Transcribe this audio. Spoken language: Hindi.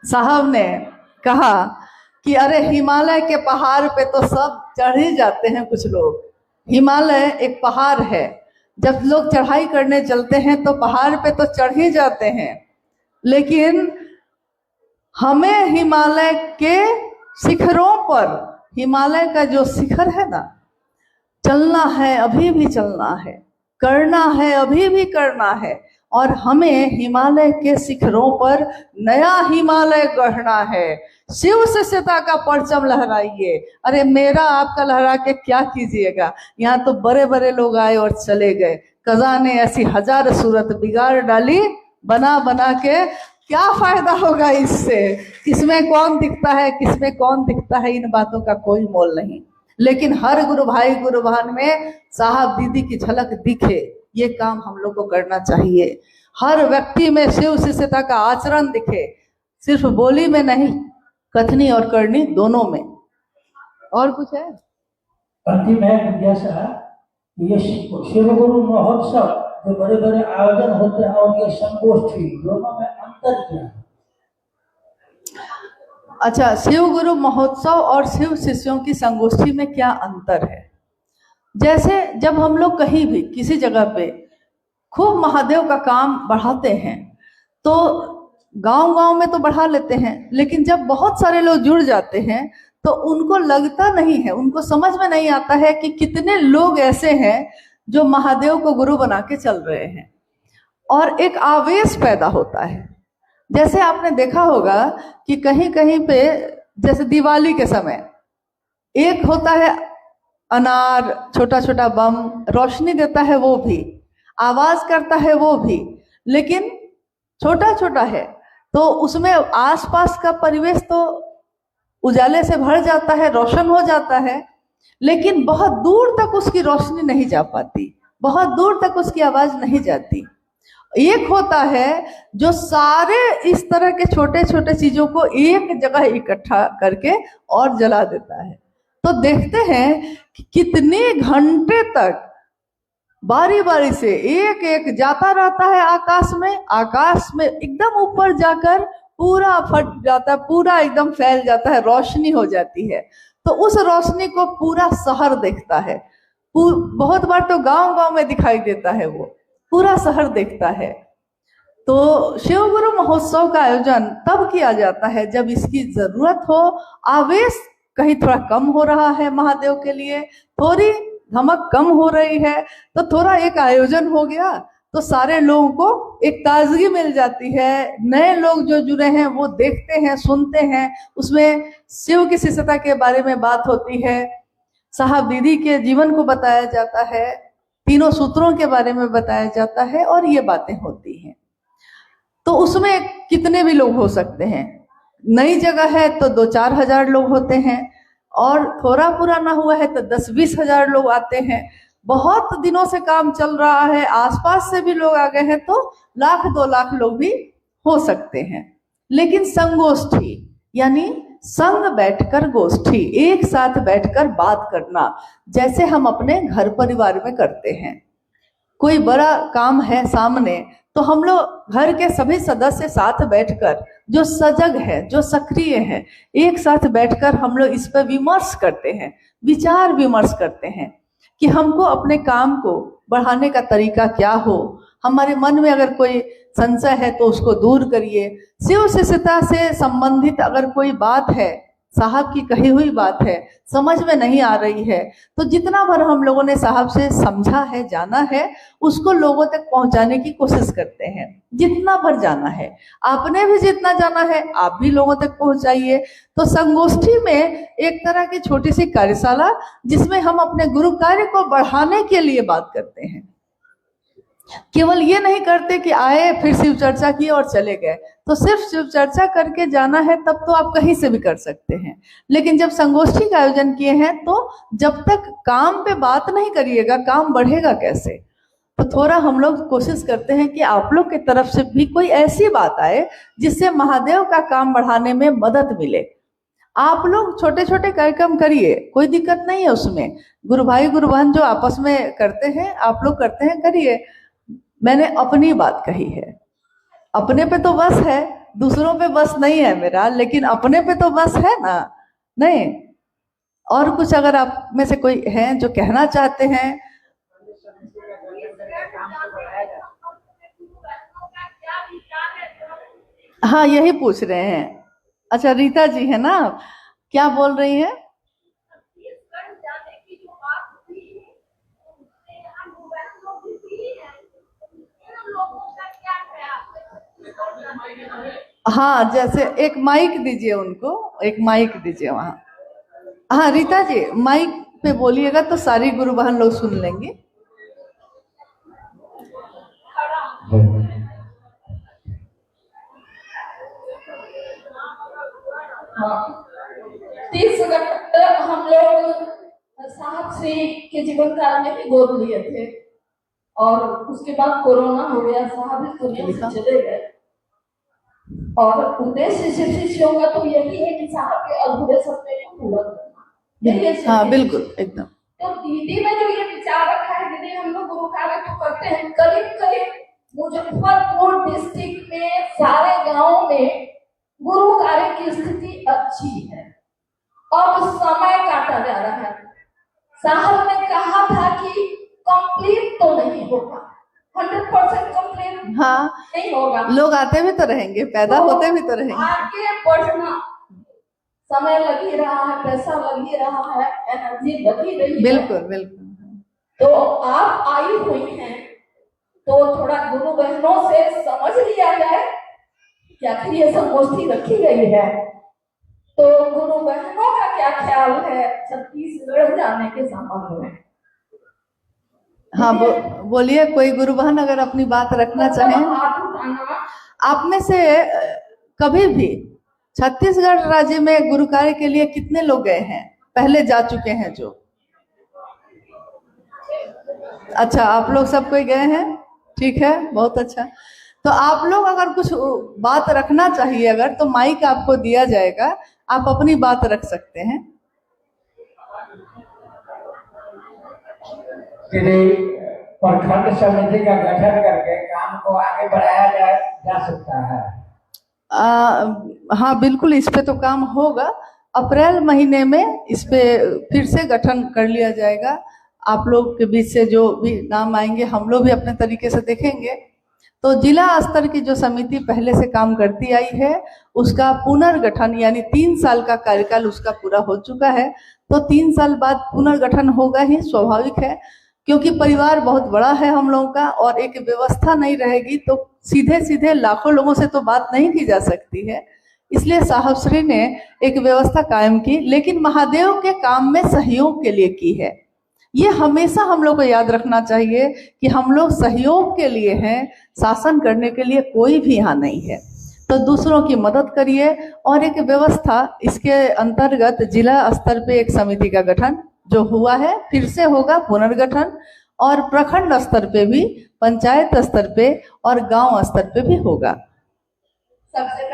साहब ने कहा कि अरे हिमालय के पहाड़ पे तो सब चढ़ ही जाते हैं कुछ लोग। हिमालय एक पहाड़ है, जब लोग चढ़ाई करने चलते हैं तो पहाड़ पे तो चढ़ ही जाते हैं, लेकिन हमें हिमालय के शिखरों पर, हिमालय का जो शिखर है ना, चलना है, अभी भी चलना है, करना है, अभी भी करना है। और हमें हिमालय के शिखरों पर नया हिमालय गढ़ना है। शिव शिष्यता का परचम लहराइए। अरे मेरा आपका लहरा के क्या कीजिएगा, यहाँ तो बड़े बड़े लोग आए और चले गए, कज़ा ने ऐसी हजार सूरत बिगाड़ डाली बना बना के, क्या फायदा होगा इससे? किसमें कौन दिखता है, किसमें कौन दिखता है, इन बातों का कोई मोल नहीं। लेकिन हर गुरु भाई गुरु बहन में साहब दीदी की झलक दिखे, ये काम हम लोग को करना चाहिए। हर व्यक्ति में शिव शिष्यता का आचरण दिखे, सिर्फ बोली में नहीं, कथनी और करनी दोनों में। और कुछ है? अंतिम है जिज्ञासा, ये शिव गुरु महोत्सव जो बड़े बड़े आयोजन होते हैं और ये संगोष्ठी, दोनों में अंतर क्या है? अच्छा, शिव गुरु महोत्सव और शिव शिष्यों की संगोष्ठी में क्या अंतर है? जैसे जब हम लोग कहीं भी किसी जगह पे खूब महादेव का काम बढ़ाते हैं तो गांव गांव में तो बढ़ा लेते हैं, लेकिन जब बहुत सारे लोग जुड़ जाते हैं तो उनको लगता नहीं है, उनको समझ में नहीं आता है कि कितने लोग ऐसे हैं जो महादेव को गुरु बना के चल रहे हैं, और एक आवेश पैदा होता है। जैसे आपने देखा होगा कि कहीं कहीं पे, जैसे दिवाली के समय एक होता है अनार, छोटा छोटा बम रोशनी देता है, वो भी आवाज करता है, वो भी, लेकिन छोटा छोटा है तो उसमें आसपास का परिवेश तो उजाले से भर जाता है, रोशन हो जाता है, लेकिन बहुत दूर तक उसकी रोशनी नहीं जा पाती, बहुत दूर तक उसकी आवाज नहीं जाती। एक होता है जो सारे इस तरह के छोटे छोटे चीजों को एक जगह इकट्ठा करके और जला देता है। तो देखते हैं कि कितने घंटे तक बारी बारी से एक एक जाता रहता है आकाश में एकदम ऊपर जाकर पूरा फट जाता है, पूरा एकदम फैल जाता है, रोशनी हो जाती है। तो उस रोशनी को पूरा शहर देखता है, बहुत बार तो गांव गांव में दिखाई देता है, वो पूरा शहर देखता है। तो शिव गुरु महोत्सव का आयोजन तब किया जाता है जब इसकी जरूरत हो, आवेश कहीं थोड़ा कम हो रहा है, महादेव के लिए थोड़ी धमक कम हो रही है, तो थोड़ा एक आयोजन हो गया तो सारे लोगों को एक ताजगी मिल जाती है। नए लोग जो जुड़े हैं वो देखते हैं, सुनते हैं, उसमें शिव की शिष्यता के बारे में बात होती है, साहब दीदी के जीवन को बताया जाता है, तीनों सूत्रों के बारे में बताया जाता है, और ये बातें होती हैं। तो उसमें कितने भी लोग हो सकते हैं, नई जगह है तो 2-4 हजार लोग होते हैं, और थोड़ा पुराना हुआ है तो 10-20 हजार लोग आते हैं। बहुत दिनों से काम चल रहा है, आसपास से भी लोग आ गए हैं तो 1-2 लाख लोग भी हो सकते हैं। लेकिन संगोष्ठी यानी संग बैठकर गोष्ठी, एक साथ बैठकर बात करना, जैसे हम अपने घर परिवार में करते हैं। कोई बड़ा काम है सामने तो हम लोग घर के सभी सदस्य साथ बैठकर, जो सजग है, जो सक्रिय है, एक साथ बैठकर हम लोग इस पर विमर्श करते हैं, विचार विमर्श करते हैं कि हमको अपने काम को बढ़ाने का तरीका क्या हो। हमारे मन में अगर कोई संशय है तो उसको दूर करिए। शिव शिष्यता से संबंधित अगर कोई बात है, साहब की कही हुई बात है, समझ में नहीं आ रही है, तो जितना भर हम लोगों ने साहब से समझा है, जाना है, उसको लोगों तक पहुंचाने की कोशिश करते हैं, जितना भर जाना है। आपने भी जितना जाना है आप भी लोगों तक पहुंचाइए। तो संगोष्ठी में एक तरह की छोटी सी कार्यशाला, जिसमें हम अपने गुरु कार्य को बढ़ाने के लिए बात करते हैं। केवल ये नहीं करते कि आए फिर शिव चर्चा की और चले गए, तो सिर्फ शिव चर्चा करके जाना है तब तो आप कहीं से भी कर सकते हैं, लेकिन जब संगोष्ठी का आयोजन किए हैं तो जब तक काम पे बात नहीं करिएगा, काम बढ़ेगा कैसे? तो थोड़ा हम लोग कोशिश करते हैं कि आप लोग की तरफ से भी कोई ऐसी बात आए जिससे महादेव का काम बढ़ाने में मदद मिले। आप लोग छोटे छोटे कार्यक्रम करिए, कोई दिक्कत नहीं है उसमें। गुरु भाई गुरु बहन जो आपस में करते हैं, आप लोग करते हैं, करिए। मैंने अपनी बात कही है, अपने पे तो बस है, दूसरों पे बस नहीं है मेरा, लेकिन अपने पे तो बस है ना। नहीं, और कुछ अगर आप में से कोई है जो कहना चाहते हैं? हाँ, यही पूछ रहे हैं। अच्छा, रीता जी है ना, क्या बोल रही है? हाँ, जैसे एक माइक दीजिए उनको, एक माइक दीजिए वहां। हाँ रीता जी, माइक पे बोलिएगा तो सारी गुरु बहन लोग सुन लेंगे। हाँ, 30 अगस्त हम लोग साहब श्री के जीवन काल में ही गोद लिए थे, और उसके बाद कोरोना हो गया, साहब इस दुनिया से चले गए। और उद्देश्य शिष्यों का तो यही है कि साहब के अधूरे सपने को पूरा करना। हाँ बिल्कुल, एकदम। तो दीदी ने जो ये विचार रखा है, दीदी हम लोग गुरु कार्य तो करते हैं, करीब करीब मुजफ्फरपुर डिस्ट्रिक्ट में सारे गांवों में गुरु कार्य की स्थिति अच्छी है। अब समय काटा जा रहा है। साहब ने कहा था कि कंप्लीट तो नहीं होगा, 100% कंप्लीट हाँ, नहीं होगा। लोग आते भी तो रहेंगे, पैदा होते भी तो रहेंगे, आगे बढ़ना, समय लग ही रहा है, पैसा लग ही रहा है, एनर्जी लगी रही है। बिल्कुल बिल्कुल। तो आप आई हुई हैं तो थोड़ा गुरु बहनों से समझ लिया जाए कि आखिर ये संगोष्ठी रखी गई है, तो गुरु बहनों का क्या ख्याल है छत्तीसगढ़ जाने के संबंध में? हाँ बोलिए, कोई गुरु बहन अगर अपनी बात रखना चाहें। हाथ उठाना। आप में से कभी भी छत्तीसगढ़ राज्य में गुरु कार्य के लिए कितने लोग गए हैं, पहले जा चुके हैं जो? अच्छा, आप लोग सब कोई गए हैं, ठीक है, बहुत अच्छा। तो आप लोग अगर कुछ बात रखना चाहिए अगर, तो माइक आपको दिया जाएगा, आप अपनी बात रख सकते हैं। प्रखंड समिति का गठन करके काम को आगे बढ़ाया जा सकता है। हाँ बिल्कुल, इस पे तो काम होगा। अप्रैल महीने में इस पे फिर से गठन कर लिया जाएगा। आप लोग के बीच से जो भी नाम आएंगे हम लोग भी अपने तरीके से देखेंगे। तो जिला स्तर की जो समिति पहले से काम करती आई है, उसका पुनर्गठन यानी 3 साल का कार्यकाल उसका पूरा हो चुका है। तो 3 साल बाद पुनर्गठन होगा ही, स्वाभाविक है, क्योंकि परिवार बहुत बड़ा है हम लोगों का, और एक व्यवस्था नहीं रहेगी तो सीधे सीधे लाखों लोगों से तो बात नहीं की जा सकती है। इसलिए साहब श्री ने एक व्यवस्था कायम की, लेकिन महादेव के काम में सहयोग के लिए की है। ये हमेशा हम लोग को याद रखना चाहिए कि हम लोग सहयोग के लिए हैं, शासन करने के लिए कोई भी यहाँ नहीं है। तो दूसरों की मदद करिए, और एक व्यवस्था, इसके अंतर्गत जिला स्तर पे एक समिति का गठन जो हुआ है, फिर से होगा पुनर्गठन, और प्रखंड स्तर पे भी, पंचायत स्तर पे और गांव स्तर पे भी होगा। सबसे